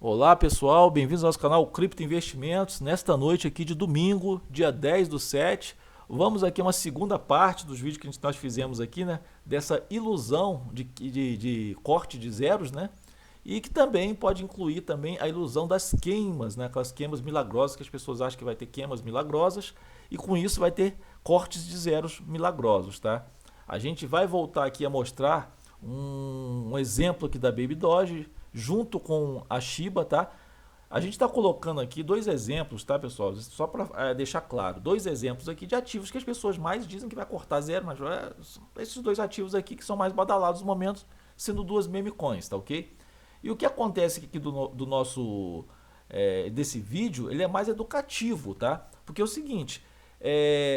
Olá pessoal, bem-vindos ao nosso canal Cripto Investimentos. Nesta noite aqui de domingo, dia 10/7, vamos aqui a uma segunda parte dos vídeos que nós fizemos aqui, né? Dessa ilusão de corte de zeros, né? E que também pode incluir também a ilusão das queimas, né? Aquelas queimas milagrosas que as pessoas acham que vai ter queimas milagrosas e com isso vai ter cortes de zeros milagrosos, tá? A gente vai voltar aqui a mostrar um exemplo aqui da Baby Doge junto com a Shiba, tá? A gente está colocando aqui dois exemplos, tá, pessoal? Só para deixar claro, dois exemplos aqui de ativos que as pessoas mais dizem que vai cortar zero, mas esses dois ativos aqui que são mais badalados no momento, sendo duas meme coins, tá ok? E o que acontece aqui do nosso desse vídeo, ele é mais educativo, tá? Porque é o seguinte,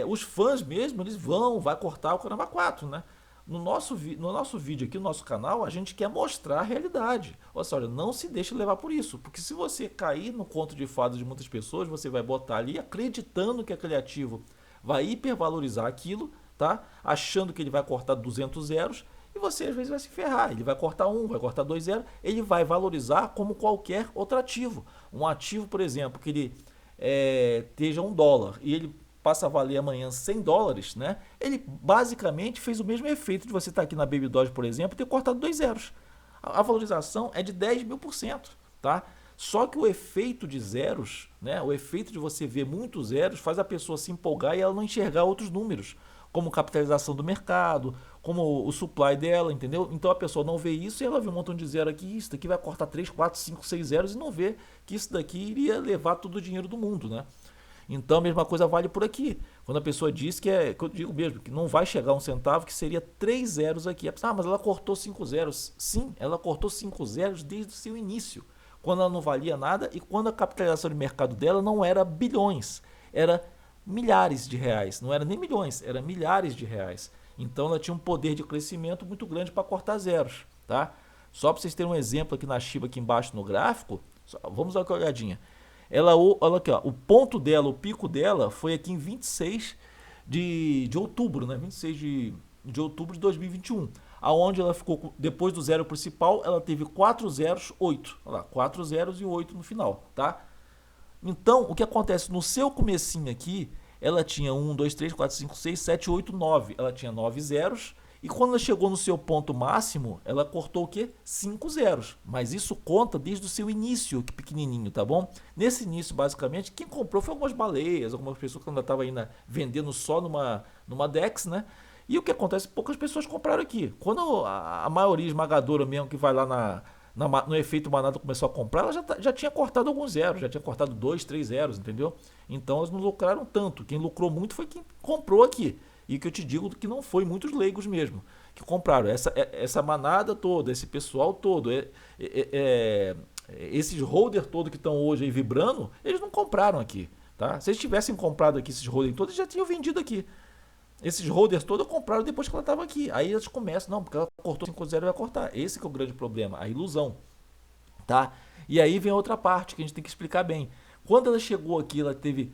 os fãs mesmo, eles vai cortar o Caramba 4, né? No nosso vídeo aqui, no nosso canal, a gente quer mostrar a realidade. Ou seja, não se deixe levar por isso. Porque se você cair no conto de fadas de muitas pessoas, você vai botar ali acreditando que aquele ativo vai hipervalorizar aquilo, tá? Achando que ele vai cortar 200 zeros e você às vezes vai se ferrar. Ele vai cortar um, vai cortar 2 zeros, ele vai valorizar como qualquer outro ativo. Um ativo, por exemplo, que ele esteja $1 e ele passa a valer amanhã $100, né? Ele basicamente fez o mesmo efeito de você estar aqui na Baby Doge, por exemplo, e ter cortado 2 zeros. A valorização é de 10.000%, tá? Só que o efeito de zeros, né? O efeito de você ver muitos zeros faz a pessoa se empolgar e ela não enxergar outros números, como capitalização do mercado, como o supply dela, entendeu? Então a pessoa não vê isso e ela vê um montão de zero aqui, isso daqui vai cortar 3, 4, 5, 6 zeros e não vê que isso daqui iria levar todo o dinheiro do mundo, né? Então a mesma coisa vale por aqui. Quando a pessoa diz que que eu digo mesmo, que não vai chegar a um centavo, que seria 3 zeros aqui. Mas ela cortou 5 zeros. Sim, ela cortou 5 zeros desde o seu início, quando ela não valia nada e quando a capitalização de mercado dela não era bilhões, era milhares de reais. Não era nem milhões, era milhares de reais. Então ela tinha um poder de crescimento muito grande para cortar zeros, tá? Só para vocês terem um exemplo aqui na Shiba, aqui embaixo no gráfico, vamos dar uma olhadinha. Olha aqui, ó, o ponto dela, o pico dela foi aqui em 26 de outubro, né? 26 de outubro de 2021. Aonde ela ficou, depois do zero principal, ela teve 4 zeros, 8. Olha lá, 4 zeros e 8 no final, tá? Então, o que acontece no seu comecinho aqui, ela tinha 1, 2, 3, 4, 5, 6, 7, 8, 9. Ela tinha 9 zeros. E quando ela chegou no seu ponto máximo, ela cortou o quê? 5 zeros. Mas isso conta desde o seu início, que pequenininho, tá bom? Nesse início, basicamente, quem comprou foi algumas baleias, algumas pessoas que ainda estavam ainda vendendo só numa DEX, né? E o que acontece? Poucas pessoas compraram aqui. Quando a maioria esmagadora mesmo que vai lá no efeito manada começou a comprar, ela já tinha cortado alguns zeros, já tinha cortado 2, 3 zeros, entendeu? Então elas não lucraram tanto. Quem lucrou muito foi quem comprou aqui. E que eu te digo que não foi muitos leigos mesmo que compraram. Essa manada toda, esse pessoal todo, esses holders todos que estão hoje aí vibrando, eles não compraram aqui. Tá? Se eles tivessem comprado aqui esses holders todos, eles já tinham vendido aqui. Esses holders todos compraram depois que ela estava aqui. Aí eles começam, não, porque ela cortou 5 0 e vai cortar. Esse que é o grande problema, a ilusão. Tá? E aí vem a outra parte que a gente tem que explicar bem. Quando ela chegou aqui, ela teve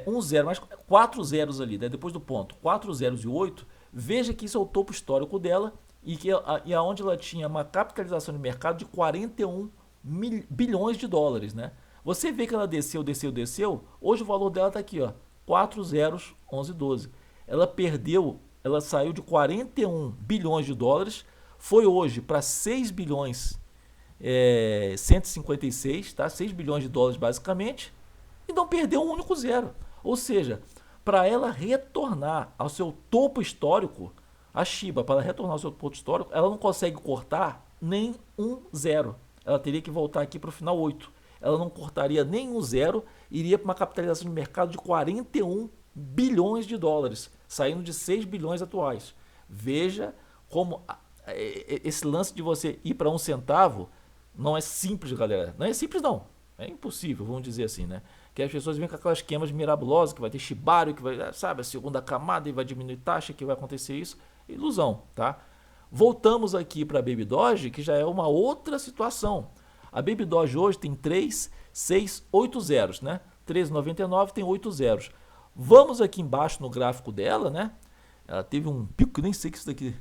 um zero, mas 4 zeros ali, né? Depois do ponto, 4 zeros e 8, veja que isso é o topo histórico dela e aonde ela tinha uma capitalização de mercado de 41 bilhões de dólares, né? Você vê que ela desceu, desceu, desceu, hoje o valor dela está aqui, ó, 4 zeros, 11, 12. Ela perdeu, ela saiu de 41 bilhões de dólares, foi hoje para 6 bilhões 156, tá? 6 bilhões de dólares basicamente, e não perdeu um único zero. Ou seja, para ela retornar ao seu topo histórico, a Shiba, para ela retornar ao seu topo histórico, ela não consegue cortar nem um zero. Ela teria que voltar aqui para o final 8. Ela não cortaria nem um zero, iria para uma capitalização de mercado de 41 bilhões de dólares, saindo de 6 bilhões atuais. Veja como esse lance de você ir para um centavo não é simples, galera. Não é simples, não. É impossível, vamos dizer assim, né? Que as pessoas vêm com aquelas esquemas mirabolosas, que vai ter shibari, que vai, sabe, a segunda camada e vai diminuir taxa, que vai acontecer isso. Ilusão, tá? Voltamos aqui para a Baby Doge, que já é uma outra situação. A Baby Doge hoje tem 3, 6, 8 zeros, né? 13,99 tem 8 zeros. Vamos aqui embaixo no gráfico dela, né? Ela teve um pico, nem sei que isso daqui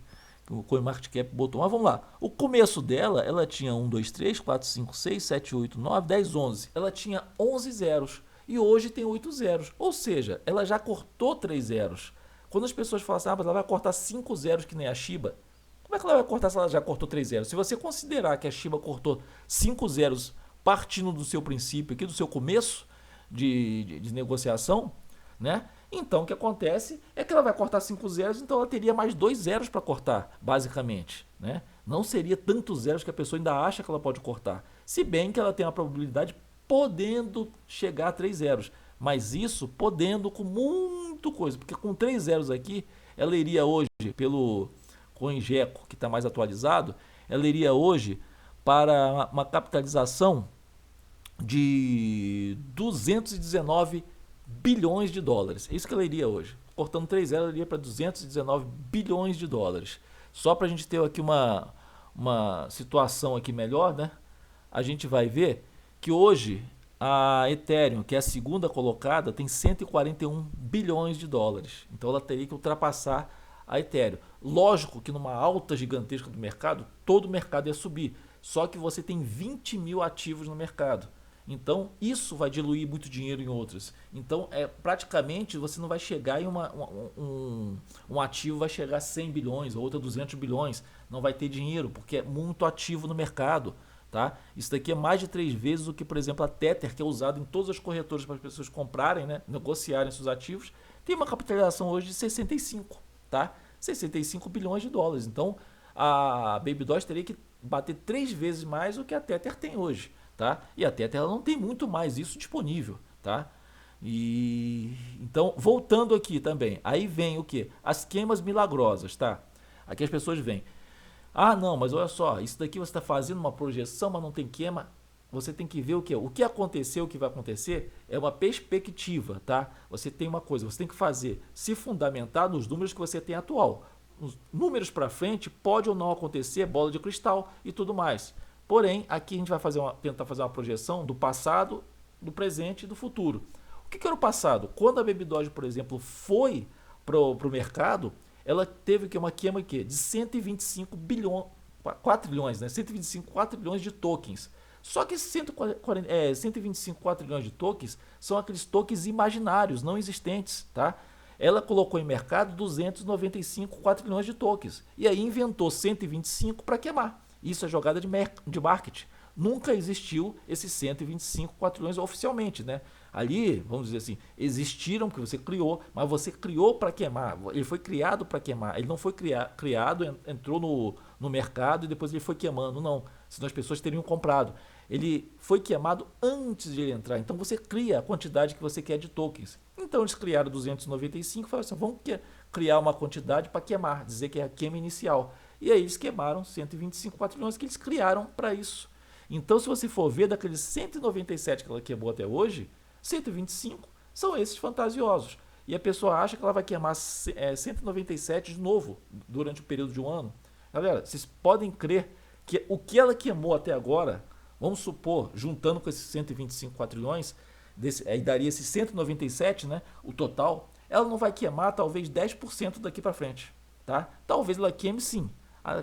o CoinMarketCap botou. Mas vamos lá. O começo dela, ela tinha 1, 2, 3, 4, 5, 6, 7, 8, 9, 10, 11. Ela tinha 11 zeros. E hoje tem 8 zeros. Ou seja, ela já cortou 3 zeros. Quando as pessoas falam assim, mas ela vai cortar 5 zeros que nem a Shiba. Como é que ela vai cortar se ela já cortou 3 zeros? Se você considerar que a Shiba cortou 5 zeros partindo do seu princípio, aqui do seu começo de negociação, né? Então o que acontece é que ela vai cortar 5 zeros, então ela teria mais 2 zeros para cortar, basicamente, né? Não seria tantos zeros que a pessoa ainda acha que ela pode cortar. Se bem que ela tem a probabilidade podendo chegar a 3 zeros. Mas isso podendo com muito coisa, porque com 3 zeros aqui, ela iria hoje, pelo CoinGecko, que está mais atualizado, ela iria hoje para uma capitalização de 219 bilhões de dólares. É isso que ela iria hoje. Cortando 3 zeros, ela iria para 219 bilhões de dólares. Só para a gente ter aqui uma situação aqui melhor, né? A gente vai ver que hoje a Ethereum, que é a segunda colocada, tem 141 bilhões de dólares. Então ela teria que ultrapassar a Ethereum. Lógico que numa alta gigantesca do mercado, todo o mercado ia subir. Só que você tem 20 mil ativos no mercado. Então isso vai diluir muito dinheiro em outras. Então praticamente você não vai chegar em um ativo vai chegar a 100 bilhões, ou outra 200 bilhões. Não vai ter dinheiro, porque é muito ativo no mercado. Tá? Isso daqui é mais de 3 vezes o que, por exemplo, a Tether, que é usada em todas as corretoras para as pessoas comprarem, né, negociarem seus ativos, tem uma capitalização hoje de 65, tá? 65 bilhões de dólares. Então, a Baby Doge teria que bater 3 vezes mais o que a Tether tem hoje, tá? E a Tether ela não tem muito mais isso disponível, tá? E então, voltando aqui também, aí vem o que? As queimas milagrosas, tá? Aqui as pessoas vêm. Ah, não, mas olha só, isso daqui você está fazendo uma projeção, mas não tem queima. Você tem que ver o que? O que aconteceu, o que vai acontecer é uma perspectiva, tá? Você tem uma coisa, você tem que fazer, se fundamentar nos números que você tem atual. Os números para frente pode ou não acontecer, bola de cristal e tudo mais. Porém, aqui a gente vai tentar fazer uma projeção do passado, do presente e do futuro. O que era o passado? Quando a Baby Doge, por exemplo, foi para o mercado, ela teve que uma queima de 125 bilhões, 4 trilhões, né? 125 4 trilhões de tokens. Só que esses 125 4 trilhões de tokens são aqueles tokens imaginários, não existentes, tá? Ela colocou em mercado 295 4 trilhões de tokens. E aí inventou 125 para queimar. Isso é jogada de marketing. Nunca existiu esses 125 4 trilhões oficialmente, né? Ali, vamos dizer assim, existiram porque você criou, mas você criou para queimar. Ele foi criado para queimar. Ele não foi criado, entrou no mercado e depois ele foi queimando. Não, senão as pessoas teriam comprado. Ele foi queimado antes de ele entrar. Então você cria a quantidade que você quer de tokens. Então eles criaram 295 e falaram assim, vamos criar uma quantidade para queimar, dizer que é a queima inicial. E aí eles queimaram 125 4 trilhões que eles criaram para isso. Então se você for ver daqueles 197 que ela queimou até hoje, 125 são esses fantasiosos. E a pessoa acha que ela vai queimar 197 de novo durante o período de um ano. Galera, vocês podem crer que o que ela queimou até agora, vamos supor, juntando com esses 125 quatrilhões, aí daria esses 197, né, o total, ela não vai queimar talvez 10% daqui para frente. Tá? Talvez ela queime sim.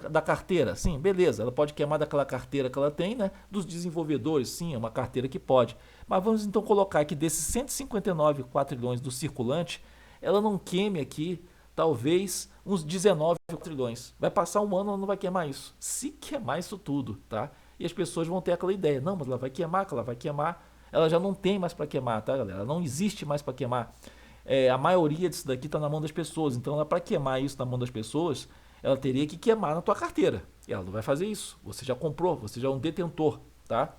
Da carteira, sim, beleza, ela pode queimar daquela carteira que ela tem, né? Dos desenvolvedores, sim, é uma carteira que pode. Mas vamos então colocar que desses 159 quatrilhões do circulante, ela não queime aqui, talvez, uns 19 quatrilhões. Vai passar um ano, ela não vai queimar isso. Se queimar isso tudo, tá? E as pessoas vão ter aquela ideia, não, mas ela vai queimar, que ela vai queimar. Ela já não tem mais para queimar, tá, galera? Ela não existe mais para queimar. A maioria disso daqui está na mão das pessoas, então para queimar isso na mão das pessoas, ela teria que queimar na tua carteira. E ela não vai fazer isso. Você já comprou, você já é um detentor, tá?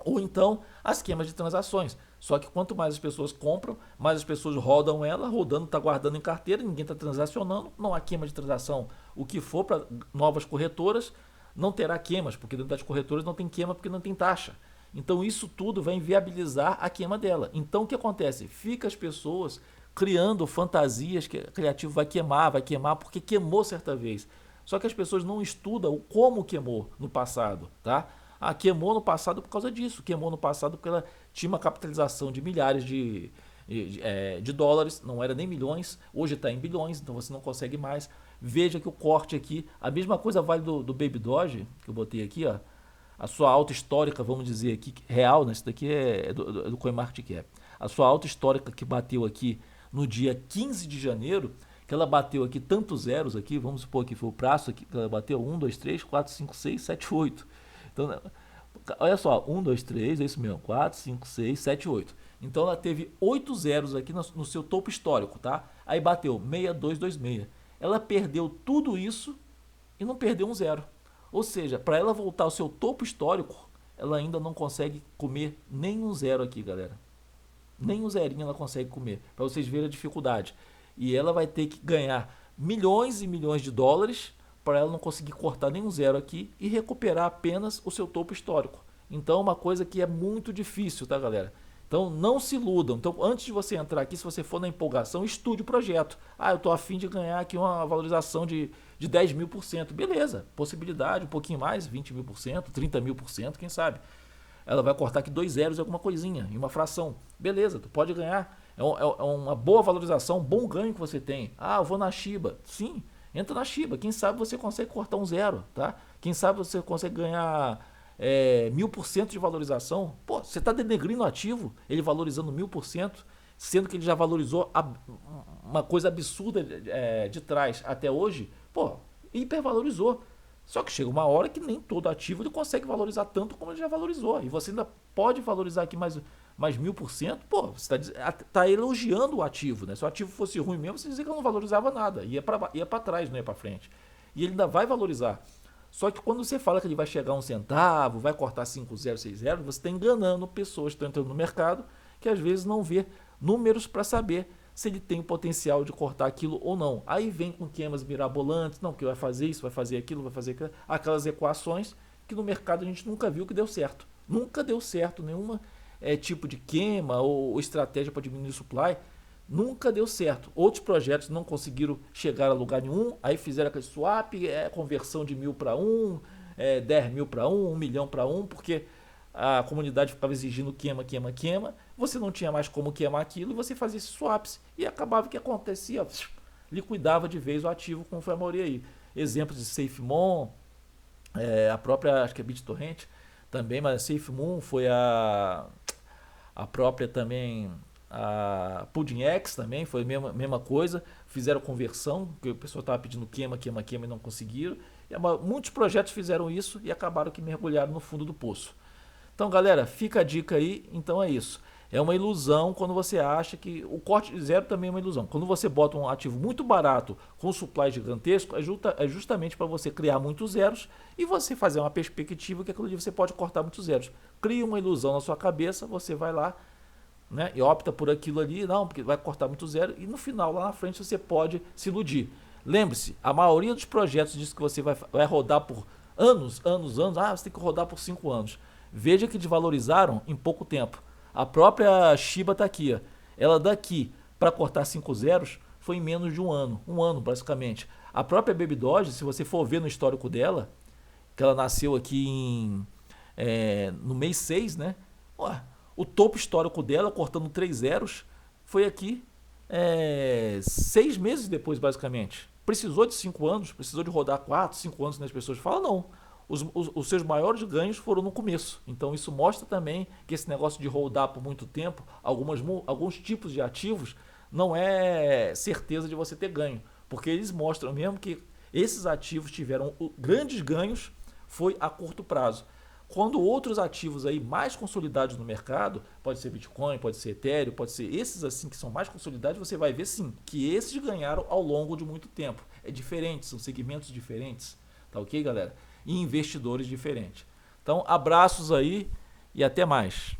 Ou então as queimas de transações. Só que quanto mais as pessoas compram, mais as pessoas rodam ela, rodando, está guardando em carteira, ninguém está transacionando, não há queima de transação. O que for para novas corretoras não terá queimas, porque dentro das corretoras não tem queima porque não tem taxa. Então isso tudo vai inviabilizar a queima dela. Então o que acontece? Fica as pessoas criando fantasias que o criativo vai queimar porque queimou certa vez. Só que as pessoas não estudam como queimou no passado, tá? Ah, queimou no passado por causa disso, queimou no passado porque ela tinha uma capitalização de milhares de dólares, não era nem milhões, hoje está em bilhões, então você não consegue mais. veja que o corte aqui, a mesma coisa vale do Baby Doge, que eu botei aqui, ó, a sua alta histórica, vamos dizer aqui, real, né? Isso daqui é do CoinMarketCap. A sua alta histórica que bateu aqui no dia 15 de janeiro, que ela bateu aqui tantos zeros aqui, vamos supor que foi o prazo aqui, que ela bateu 1, 2, 3, 4, 5, 6, 7, 8. Então, olha só, 1, 2, 3, é isso mesmo, 4, 5, 6, 7, 8. Então ela teve 8 zeros aqui no seu topo histórico, tá? Aí bateu 6226. Ela perdeu tudo isso e não perdeu um zero. Ou seja, para ela voltar ao seu topo histórico, ela ainda não consegue comer nem um zero aqui, galera. Nem um zerinho ela consegue comer, para vocês verem a dificuldade. E ela vai ter que ganhar milhões e milhões de dólares para ela não conseguir cortar nenhum zero aqui e recuperar apenas o seu topo histórico. Então, uma coisa que é muito difícil, tá, galera? Então, não se iludam. Então, antes de você entrar aqui, se você for na empolgação, estude o projeto. Ah, eu estou a fim de ganhar aqui uma valorização de 10.000%. Beleza, possibilidade, um pouquinho mais, 20.000%, 30.000%, quem sabe? Ela vai cortar aqui 2 zeros e alguma coisinha, em uma fração. Beleza, tu pode ganhar. É uma boa valorização, um bom ganho que você tem. Ah, eu vou na Shiba. Sim, entra na Shiba. Quem sabe você consegue cortar um zero, tá? Quem sabe você consegue ganhar 1.000% de valorização. Pô, você está denegrindo o ativo, ele valorizando 1.000%, sendo que ele já valorizou uma coisa absurda de trás até hoje. Pô, hipervalorizou. Só que chega uma hora que nem todo ativo ele consegue valorizar tanto como ele já valorizou. E você ainda pode valorizar aqui mais 1.000%. Pô, você está elogiando o ativo, né? Se o ativo fosse ruim mesmo, você dizia que não valorizava nada. Ia para trás, não ia para frente. E ele ainda vai valorizar. Só que quando você fala que ele vai chegar a 1 centavo, vai cortar 5 0, 6 0, você está enganando pessoas que estão entrando no mercado que às vezes não vê números para saber se ele tem o potencial de cortar aquilo ou não. Aí vem com queimas mirabolantes, não, que vai fazer isso, vai fazer aquilo, aquelas equações que no mercado a gente nunca viu que deu certo. Nunca deu certo nenhuma tipo de queima ou estratégia para diminuir o supply. Nunca deu certo. Outros projetos não conseguiram chegar a lugar nenhum, aí fizeram aquele swap, conversão de 1.000 para 1, 10.000 para 1, 1 milhão para 1, porque a comunidade ficava exigindo queima. Você não tinha mais como queimar aquilo e você fazia esses swaps. E acabava que acontecia, liquidava de vez o ativo, como foi a maioria aí. Exemplos de SafeMoon, a própria, acho que é BitTorrent também, mas a SafeMoon foi a própria também, a PuddingX também, foi a mesma coisa. Fizeram conversão, porque o pessoal estava pedindo queima e não conseguiram. E muitos projetos fizeram isso e acabaram que mergulharam no fundo do poço. Então, galera, fica a dica aí. Então é isso. É uma ilusão quando você acha que o corte de zero também é uma ilusão. Quando você bota um ativo muito barato com supply gigantesco, é justamente para você criar muitos zeros e você fazer uma perspectiva que aquilo ali você pode cortar muitos zeros. Cria uma ilusão na sua cabeça, você vai lá, né, e opta por aquilo ali, não, porque vai cortar muito zero, e no final, lá na frente, você pode se iludir. Lembre-se, a maioria dos projetos diz que você vai rodar por anos, você tem que rodar por 5 anos. Veja que desvalorizaram em pouco tempo. A própria Shiba está aqui. Ó. Ela daqui para cortar 5 zeros foi em menos de um ano basicamente. A própria Baby Doge, se você for ver no histórico dela, que ela nasceu aqui no mês 6, né? Ué, o topo histórico dela, cortando 3 zeros, foi aqui 6 meses depois, basicamente. Precisou de 5 anos, precisou de rodar 4, 5 anos, né? As pessoas falam, não. Os seus maiores ganhos foram no começo. Então isso mostra também que esse negócio de rodar por muito tempo, alguns tipos de ativos, não é certeza de você ter ganho. Porque eles mostram mesmo que esses ativos tiveram grandes ganhos, foi a curto prazo. Quando outros ativos aí mais consolidados no mercado, pode ser Bitcoin, pode ser Ethereum, pode ser esses assim que são mais consolidados, você vai ver sim, que esses ganharam ao longo de muito tempo. É diferente, são segmentos diferentes. Tá ok, galera? E investidores diferentes. Então, abraços aí e até mais.